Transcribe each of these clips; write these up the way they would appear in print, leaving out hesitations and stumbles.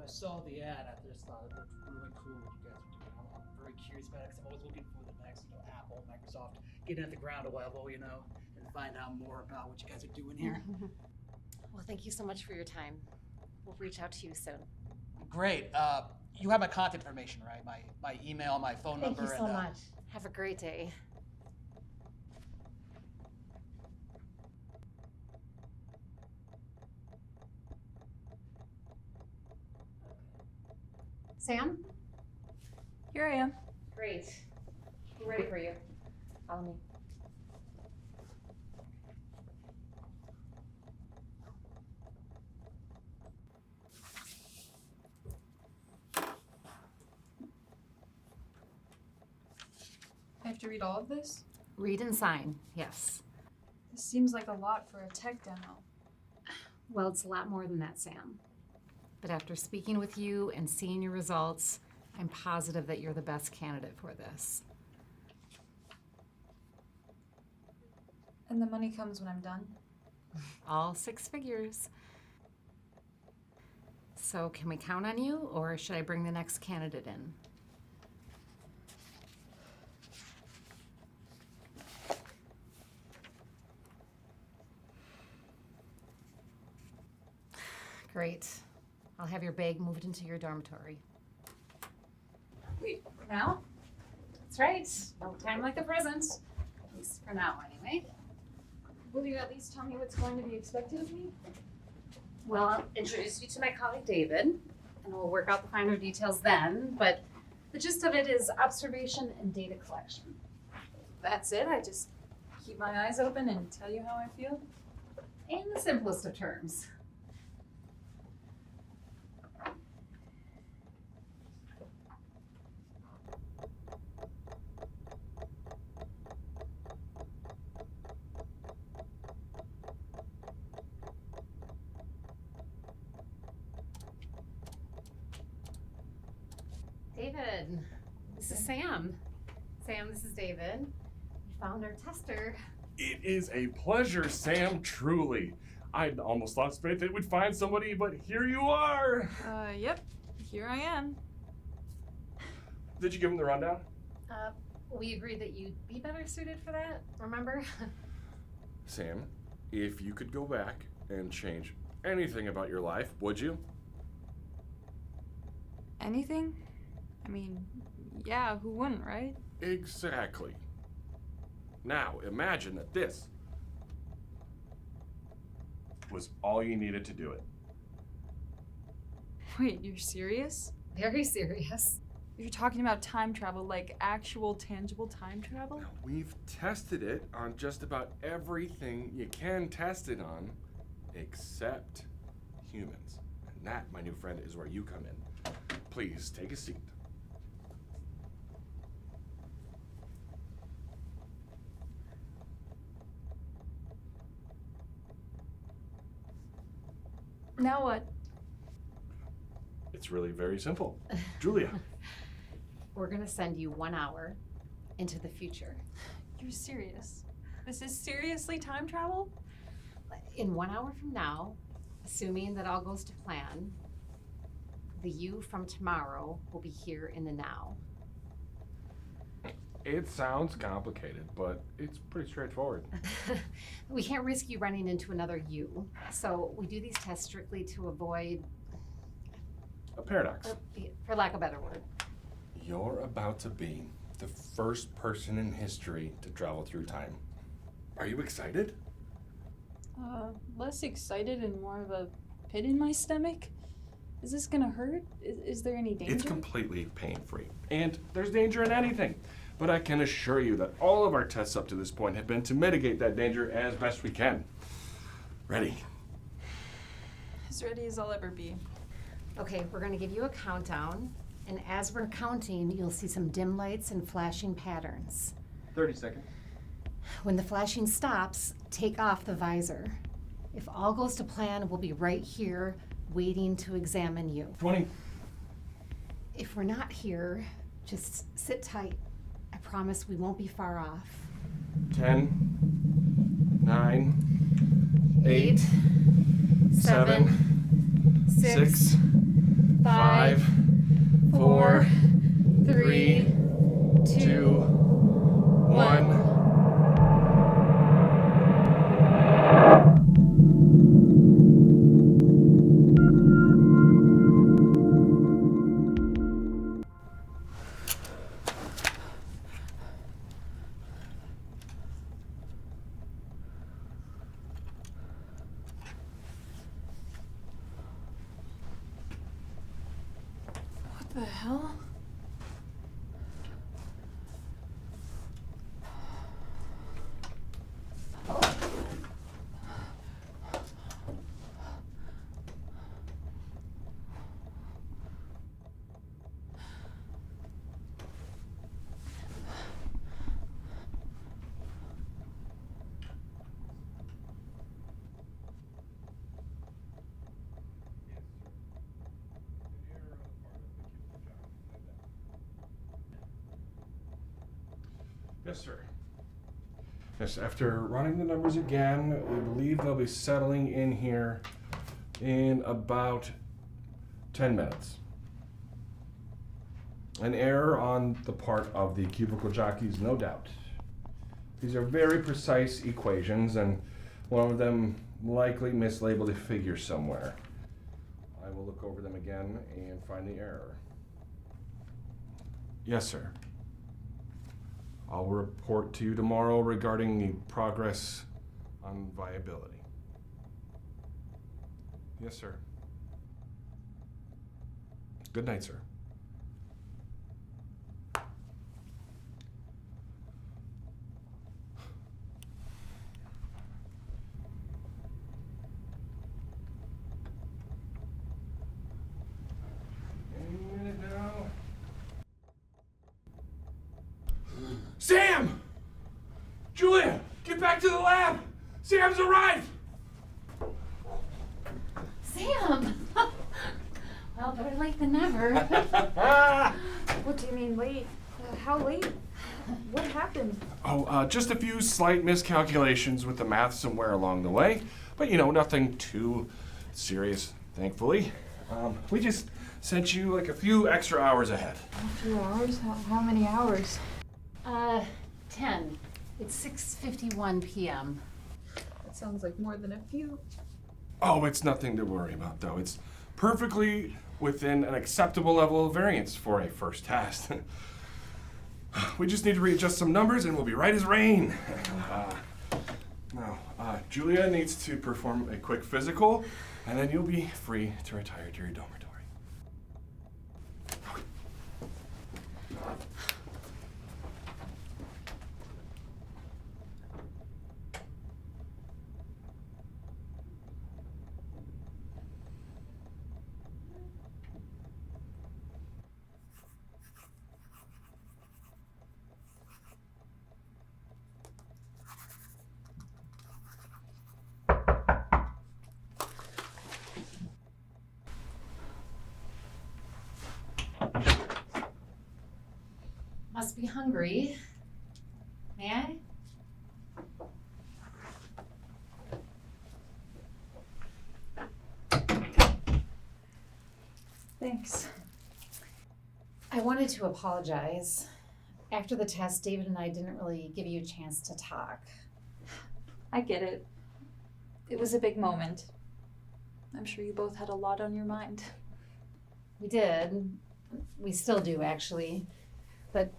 I saw the ad, I just thought it looked really cool what you guys were doing. I'm very curious about it because I'm always looking for the next, Apple, Microsoft, getting at the ground level, and find out more about what you guys are doing here. Well, thank you so much for your time. We'll reach out to you soon. Great. You have my contact information, right? My email, my phone number. Thank you so much. Have a great day. Sam? Here I am. Great. We're ready for you. Follow me. I have to read all of this? Read and sign, yes. This seems like a lot for a tech demo. Well, it's a lot more than that, Sam. But after speaking with you and seeing your results, I'm positive that you're the best candidate for this. And the money comes when I'm done? All 6 figures. So can we count on you, or should I bring the next candidate in? Great. I'll have your bag moved into your dormitory. Wait, for now? That's right. No time like the present. At least for now, anyway. Will you at least tell me what's going to be expected of me? Well, I'll introduce you to my colleague David, and we'll work out the finer details then, but the gist of it is observation and data collection. That's it? I just keep my eyes open and tell you how I feel? In the simplest of terms. David, this is Sam. Sam, this is David. We found our tester. It is a pleasure, Sam, truly. I'd almost lost faith that we'd find somebody, but here you are. Yep. Here I am. Did you give him the rundown? We agreed that you'd be better suited for that, remember? Sam, if you could go back and change anything about your life, would you? Anything? I mean, yeah, who wouldn't, right? Exactly. Now, imagine that this was all you needed to do it. Wait, you're serious? Very serious. You're talking about time travel, like actual tangible time travel? We've tested it on just about everything you can test it on, except humans. And that, my new friend, is where you come in. Please take a seat. Now what? It's really very simple. Julia. We're gonna send you 1 hour into the future. You're serious? This is seriously time travel? In 1 hour from now, assuming that all goes to plan, the you from tomorrow will be here in the now. It sounds complicated, but it's pretty straightforward. We can't risk you running into another you, so we do these tests strictly to avoid, A paradox. for lack of a better word. You're about to be the first person in history to travel through time. Are you excited? Less excited and more of a pit in my stomach? Is this gonna hurt? Is there any danger? It's completely pain-free. And there's danger in anything. But I can assure you that all of our tests up to this point have been to mitigate that danger as best we can. Ready? As ready as I'll ever be. Okay, we're gonna give you a countdown, and as we're counting, you'll see some dim lights and flashing patterns. 30 seconds. When the flashing stops, take off the visor. If all goes to plan, we'll be right here waiting to examine you. 20. If we're not here, just sit tight. I promise we won't be far off. 10. 9. 8. 7, 6, 5, 4, 3, 2, 1. What the hell? Yes, sir. Yes, after running the numbers again, we believe they'll be settling in here in about 10 minutes. An error on the part of the cubicle jockeys, no doubt. These are very precise equations, and one of them likely mislabeled a figure somewhere. I will look over them again and find the error. Yes, sir. I'll report to you tomorrow regarding the progress on viability. Yes, sir. Good night, sir. Any minute now. Sam! Julia, get back to the lab! Sam's arrived! Sam! Well, better late than never. What do you mean late? How late? What happened? Just a few slight miscalculations with the math somewhere along the way. But, nothing too serious, thankfully. We just sent you like a few extra hours ahead. A few hours? How many hours? 10. It's 6:51 p.m. That sounds like more than a few. Oh, it's nothing to worry about, though. It's perfectly within an acceptable level of variance for a first test. We just need to readjust some numbers and we'll be right as rain. Now, Julia needs to perform a quick physical, and then you'll be free to retire to your dormitory. Must be hungry. May I? Thanks. I wanted to apologize. After the test, David and I didn't really give you a chance to talk. I get it. It was a big moment. I'm sure you both had a lot on your mind. We did. We still do, actually. But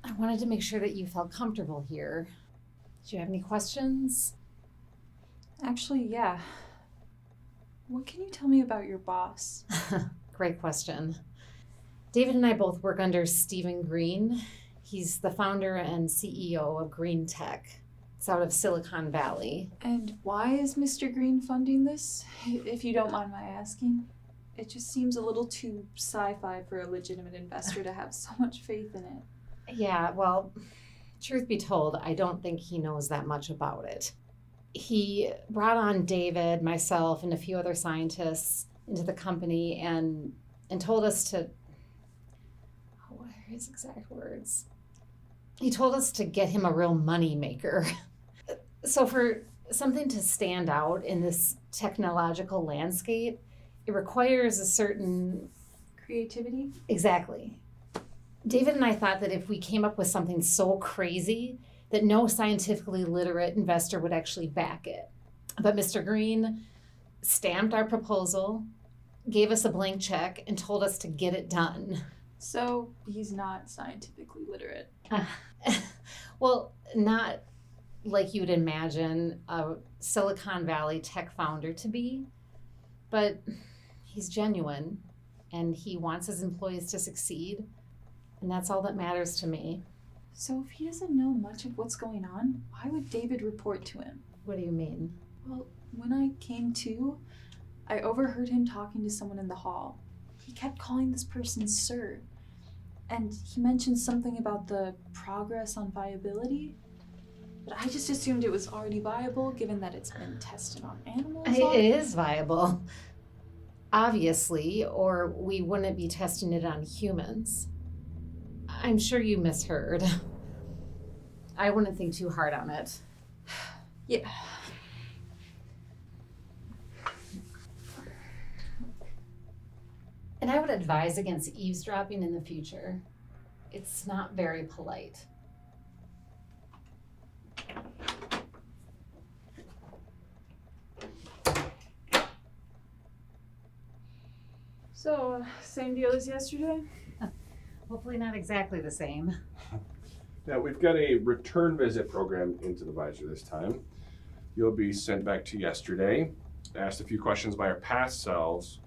I wanted to make sure that you felt comfortable here. Do you have any questions? Actually, yeah. What can you tell me about your boss? Great question. David and I both work under Stephen Green. He's the founder and CEO of Green Tech. It's out of Silicon Valley. And why is Mr. Green funding this, if you don't mind my asking? It just seems a little too sci-fi for a legitimate investor to have so much faith in it. Yeah, well, truth be told, I don't think he knows that much about it. He brought on David, myself, and a few other scientists into the company and told us to, what are his exact words? He told us to get him a real money maker. So for something to stand out in this technological landscape, it requires a certain Creativity? Exactly. David and I thought that if we came up with something so crazy that no scientifically literate investor would actually back it. But Mr. Green stamped our proposal, gave us a blank check, and told us to get it done. So he's not scientifically literate. Well, not like you would imagine a Silicon Valley tech founder to be, but he's genuine and he wants his employees to succeed, and that's all that matters to me. So if he doesn't know much of what's going on, why would David report to him? What do you mean? Well, when I came to, I overheard him talking to someone in the hall. He kept calling this person sir. And he mentioned something about the progress on viability. But I just assumed it was already viable given that it's been tested on animals. It is viable, obviously, or we wouldn't be testing it on humans. I'm sure you misheard. I wouldn't think too hard on it. Yeah. And I would advise against eavesdropping in the future. It's not very polite. So, same deal as yesterday? Hopefully not exactly the same. Now, we've got a return visit program into the visor this time. You'll be sent back to yesterday, asked a few questions by our past selves,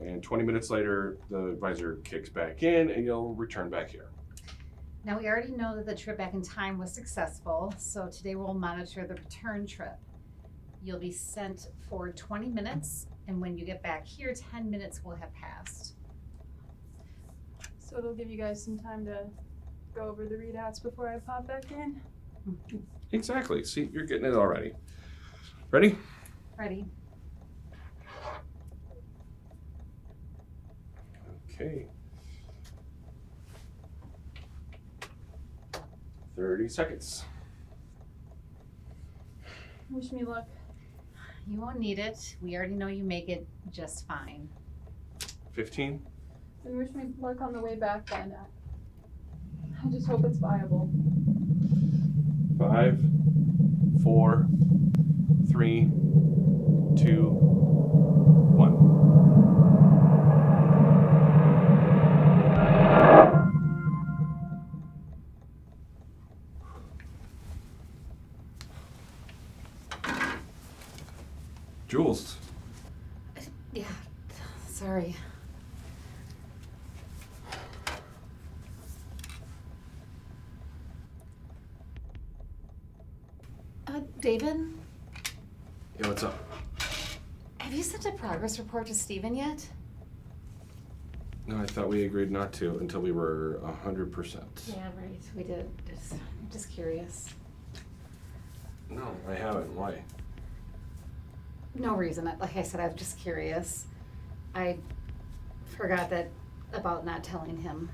and 20 minutes later, the visor kicks back in and you'll return back here. Now, we already know that the trip back in time was successful, so today we'll monitor the return trip. You'll be sent for 20 minutes, and when you get back here, 10 minutes will have passed. So it'll give you guys some time to go over the readouts before I pop back in? Exactly. See, you're getting it already. Ready? Ready? Okay. 30 seconds. Wish me luck. You won't need it. We already know you make it just fine. 15. And wish me luck on the way back then. I just hope it's viable. 5, 4, 3, 2, 1. Jules. Yeah, sorry. David, Yeah, what's up? have you sent a progress report to Steven yet? No, I thought we agreed not to until we were 100%. Yeah, right. We did. Just curious. No, I haven't. Why? No reason. Like I said, I was just curious. I forgot that about not telling him.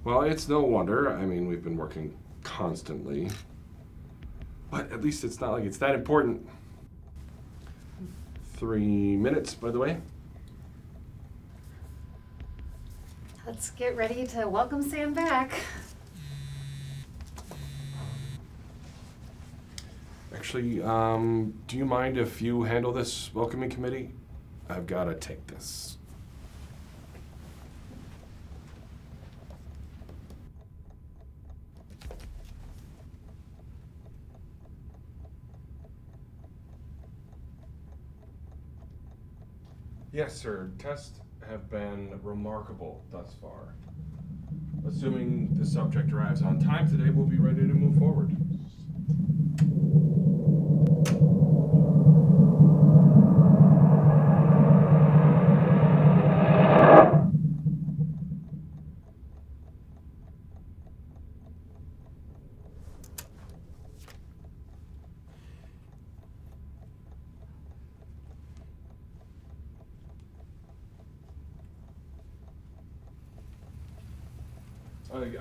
Well, it's no wonder. I mean, we've been working constantly. But at least it's not like it's that important. 3 minutes, by the way. Let's get ready to welcome Sam back. Actually, do you mind if you handle this welcoming committee? I've got to take this. Yes, sir. Tests have been remarkable thus far. Assuming the subject arrives on time today, we'll be ready to move forward.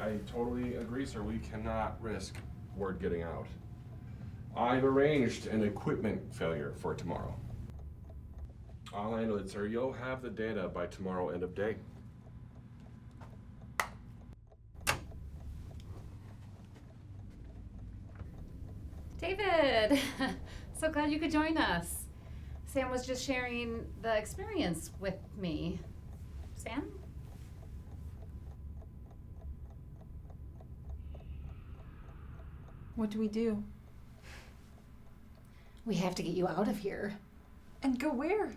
I totally agree, sir. We cannot risk word getting out. I've arranged an equipment failure for tomorrow. I'll handle it, sir. You'll have the data by tomorrow end of day. David, so glad you could join us. Sam was just sharing the experience with me. Sam? What do we do? We have to get you out of here. And go where?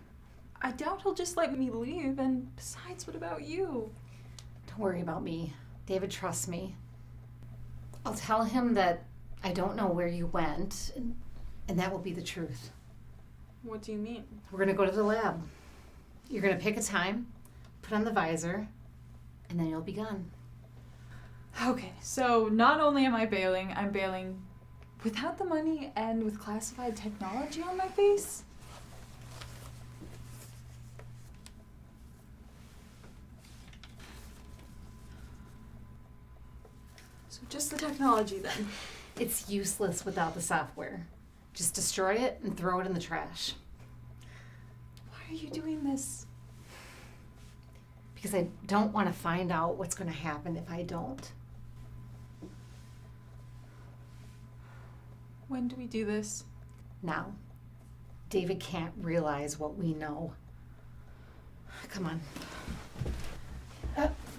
I doubt he'll just let me leave, and besides, what about you? Don't worry about me. David trusts me. I'll tell him that I don't know where you went, and that will be the truth. What do you mean? We're going to go to the lab. You're going to pick a time, put on the visor, and then you'll be gone. Okay, so not only am I bailing, I'm bailing without the money and with classified technology on my face? So just the technology then. It's useless without the software. Just destroy it and throw it in the trash. Why are you doing this? Because I don't want to find out what's going to happen if I don't. When do we do this? Now, David can't realize what we know. Come on.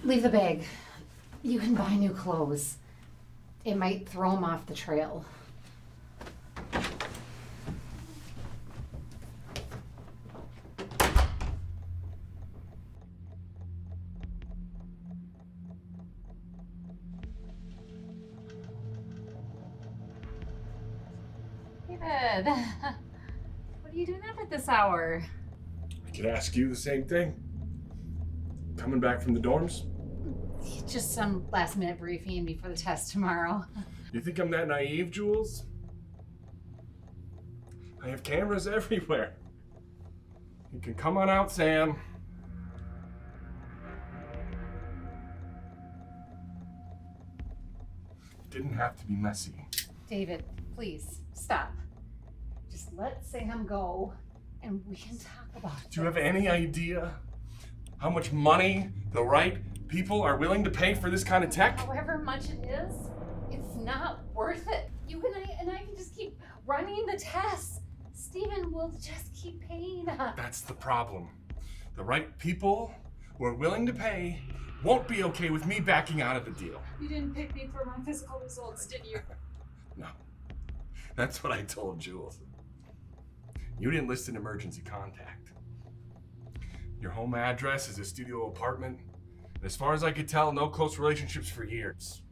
Leave the bag. You can buy new clothes. It might throw him off the trail. David, what are you doing up at this hour? I could ask you the same thing. Coming back from the dorms? Just some last minute briefing before the test tomorrow. You think I'm that naive, Jules? I have cameras everywhere. You can come on out, Sam. It didn't have to be messy. David, please, stop. Just let Sam go and we can talk about it. Do you have any idea how much money the right people are willing to pay for this kind of tech? However much it is, it's not worth it. You and I can just keep running the tests. Steven will just keep paying us. That's the problem. The right people who are willing to pay won't be okay with me backing out of the deal. You didn't pick me for my physical results, did you? No. That's what I told Jules. You didn't list an emergency contact. Your home address is a studio apartment. And as far as I could tell, no close relationships for years.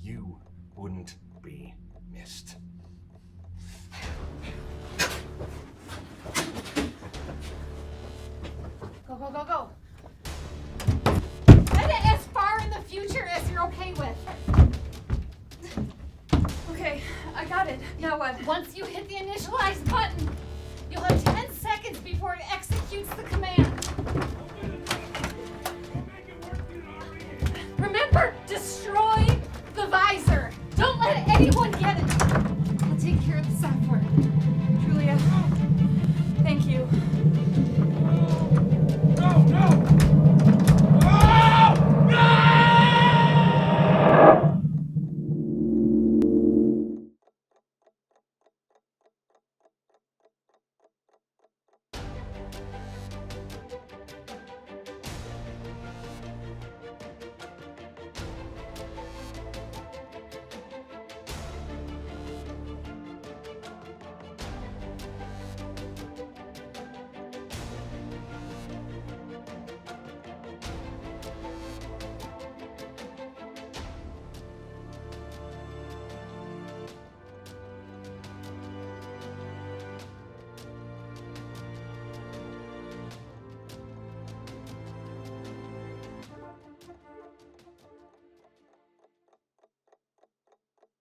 You wouldn't be missed. Go, go, go, go. And as far in the future as you're okay with. Okay, I got it. Now what? Once you hit the initialize button, you'll have 10 seconds before it executes the command. Remember, destroy the visor. Don't let anyone get